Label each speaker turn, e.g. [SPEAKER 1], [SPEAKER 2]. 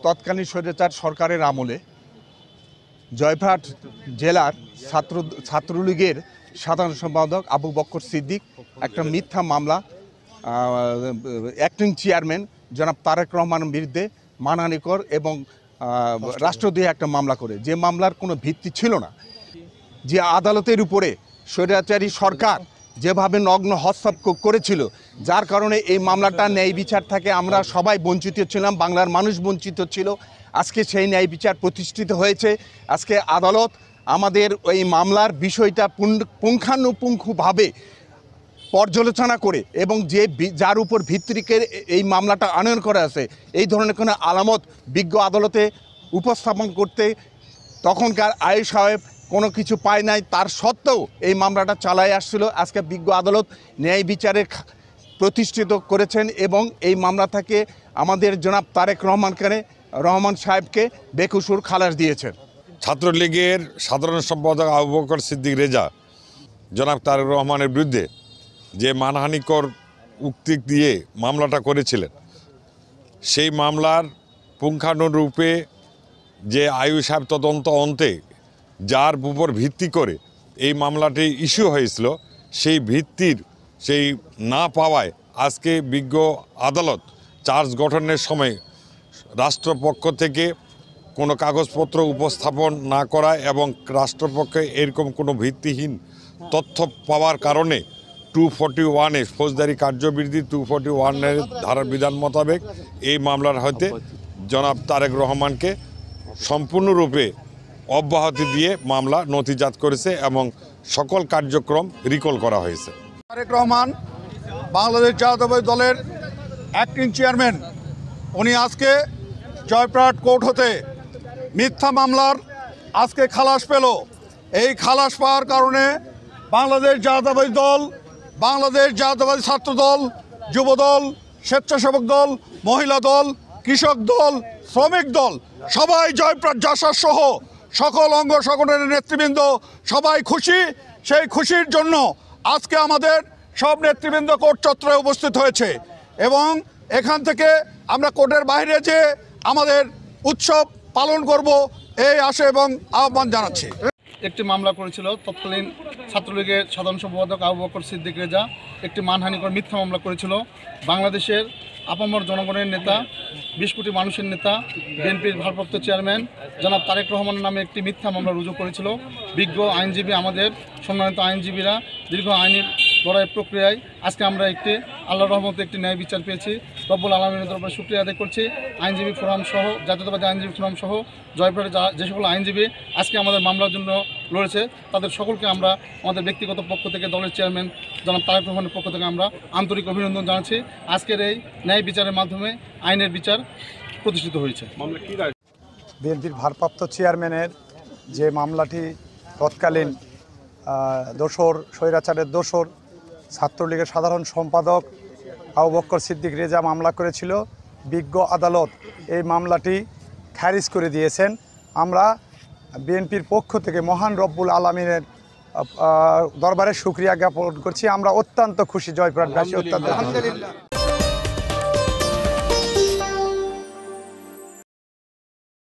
[SPEAKER 1] তৎকালীন স্বৈরাচার সরকারের আমলে জয়পুরহাট জেলার ছাত্রলীগের সাধারণ সম্পাদক আবু বক্কর সিদ্দিক একটা মিথ্যা মামলা অ্যাক্টিং চেয়ারম্যান জনাব তারেক রহমানের বিরুদ্ধে মানহানিকর এবং রাষ্ট্রদ্রোহী একটা মামলা করে, যে মামলার কোনো ভিত্তি ছিল না। যে আদালতের উপরে স্বৈরাচারী সরকার যেভাবে নগ্ন হস্তক্ষেপ করেছিল, যার কারণে এই মামলাটা ন্যায় বিচার থেকে আমরা সবাই বঞ্চিত ছিলাম, বাংলার মানুষ বঞ্চিত ছিল। আজকে সেই ন্যায় বিচার প্রতিষ্ঠিত হয়েছে। আজকে আদালত আমাদের এই মামলার বিষয়টা পুঙ্খানুপুঙ্খভাবে পর্যালোচনা করে এবং যার উপর ভিত্তিকে এই মামলাটা আনয়ন করা আছে, এই ধরনের কোনো আলামত বিজ্ঞ আদালতে উপস্থাপন করতে তখনকার আইন সাহেব কোনো কিছু পায় নাই। তার সত্ত্বেও এই মামলাটা চালায় আসছিল। আজকে বিজ্ঞ আদালত ন্যায় বিচারে প্রতিষ্ঠিত করেছেন এবং এই মামলা থেকে আমাদের জনাব তারেক রহমান সাহেবকে বেকসুর খালাস দিয়েছেন।
[SPEAKER 2] ছাত্রলীগের সাধারণ সম্পাদক আবু বকর সিদ্দিক রেজা জনাব তারেক রহমানের বিরুদ্ধে যে মানহানিকর উক্তি দিয়ে মামলাটা করেছিলেন, সেই মামলার পুঙ্খানুরূপে যে আইয়ু সাহেব তদন্ত অন্তে যার উপর ভিত্তি করে এই মামলাটি ইস্যু হয়েছিল, সেই না পাওয়ায় আজকে বিজ্ঞ আদালত চার্জ গঠনের সময় রাষ্ট্রপক্ষ থেকে কোনো কাগজপত্র উপস্থাপন না করা এবং রাষ্ট্রপক্ষে এরকম কোনো ভিত্তিহীন তথ্য পাওয়ার কারণে 241-এ ফৌজদারি কার্যবিধি 241-এর ধারার বিধান মোতাবেক এই মামলার হইতে জনাব তারেক রহমানকে সম্পূর্ণরূপে অব্যাহতি দিয়ে মামলা নথিজাত করেছে এবং সকল কার্যক্রম রিকল করা হয়েছে।
[SPEAKER 3] তারেক রহমান বাংলাদেশ জাতীয়তাবাদী দলের অ্যাক্টিং চেয়ারম্যান, উনি আজকে জয়পুরহাট কোর্ট হতে মিথ্যা মামলার আজকে খালাস পেল। এই খালাস পাওয়ার কারণে বাংলাদেশ জাতীয়তাবাদী দল, বাংলাদেশ জাতীয়তাবাদী ছাত্র দল, যুব দল, স্বেচ্ছাসেবক দল, মহিলা দল, কৃষক দল, শ্রমিক দল সবাই জয়পুরহাট জাসার সহ সকল অঙ্গ সংগঠনের নেতৃবৃন্দ সবাই খুশি। সেই খুশির জন্য আজকে আমাদের সব নেতৃবৃন্দ কোর্ট চত্বরে উপস্থিত হয়েছে এবং এখান থেকে আমরা কোর্টের বাইরে যে আমাদের উৎসব পালন করব এই আশা এবং আহ্বান জানাচ্ছি।
[SPEAKER 4] একটি মামলা করেছিল তৎকালীন ছাত্রলীগের সাধারণ সম্পাদক আবু বকর সিদ্দিক রেজা, একটি মানহানিকর মিথ্যা মামলা করেছিল। বাংলাদেশের আপামর জনগণের নেতা, 20 কোটি মানুষের নেতা, বিএনপির ভারপ্রাপ্ত চেয়ারম্যান জনাব তারেক রহমানের নামে একটি মিথ্যা মামলা রুজু করেছিল। বিজ্ঞ আইনজীবী, আমাদের সম্মানিত আইনজীবীরা দীর্ঘ আইনি লড়াই প্রক্রিয়ায় আজকে আমরা আল্লাহর রহমতে একটি ন্যায় বিচার পেয়েছি। রব্বুল আলামিনের দরবারে শুকরিয়া আদায় করছি। আইনজীবী ফোরাম সহ, জাতীয়তাবাদী আইনজীবী ফোরাম সহ জয়পুরহাটে যে সকল আইনজীবী আজকে আমাদের মামলার জন্য লড়েছে, তাদের সকলকে আমরা আমাদের ব্যক্তিগত পক্ষ থেকে, দলের চেয়ারম্যান জনাব তারেক রহমানের পক্ষ থেকে আমরা আন্তরিক অভিনন্দন জানাচ্ছি। আজকের এই ন্যায় বিচারের মাধ্যমে আইনের বিচার প্রতিষ্ঠিত হয়েছে।
[SPEAKER 5] বিএনপির ভারপ্রাপ্ত চেয়ারম্যানের যে মামলাটি তৎকালীন স্বৈরাচারের দোসর ছাত্রলীগের সাধারণ সম্পাদক আবু বকর সিদ্দিক রেজা মামলা করেছিল, বিজ্ঞ আদালত এই মামলাটি খারিজ করে দিয়েছেন। আমরা বিএনপির পক্ষ থেকে মহান রব্বুল আলামিনের দরবারে শুকরিয়া জ্ঞাপন করছি। আমরা অত্যন্ত খুশি, জয়পুরহাটবাসী অত্যন্ত।